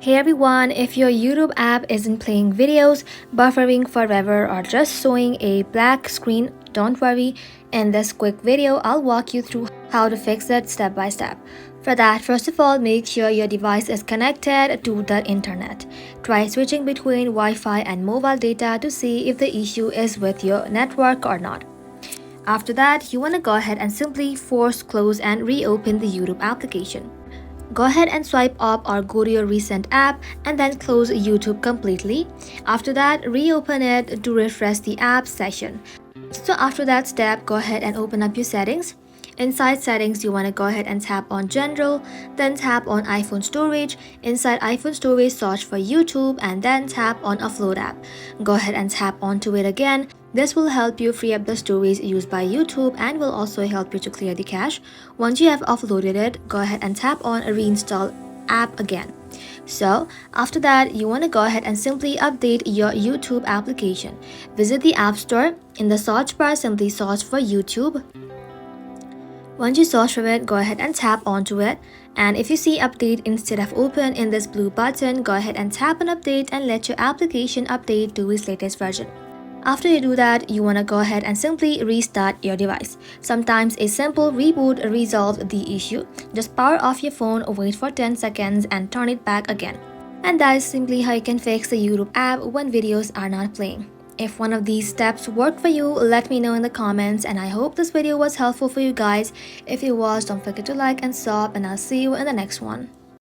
Hey everyone, if your YouTube app isn't playing videos, buffering forever, or just showing a black screen, don't worry. In this quick video, I'll walk you through how to fix it step by step. For that, first of all, make sure your device is connected to the internet. Try switching between Wi-Fi and mobile data to see if the issue is with your network or not. After that, you want to go ahead and simply force close and reopen the YouTube application. Go ahead and swipe up or go to your recent app and then close YouTube completely. After that, reopen it to refresh the app session. So after that step, go ahead and open up your settings. Inside settings, you want to go ahead and tap on general, then tap on iPhone storage. Inside iPhone storage, search for YouTube and then tap on offload app. Go ahead and tap onto it again. This will help you free up the storage used by YouTube and will also help you to clear the cache. Once you have offloaded it, go ahead and tap on reinstall app again. So after that, you want to go ahead and simply update your YouTube application. Visit the App Store. In the search bar, simply search for YouTube. Once you search for it, go ahead and tap onto it. And if you see update instead of open in this blue button, go ahead and tap on update and let your application update to its latest version. After you do that, you want to go ahead and simply restart your device. Sometimes a simple reboot resolves the issue. Just power off your phone, wait for 10 seconds and turn it back again. And that is simply how you can fix the YouTube app when videos are not playing. If one of these steps work for you, let me know in the comments, and I hope this video was helpful for you guys. If it was, don't forget to like and sub, and I'll see you in the next one.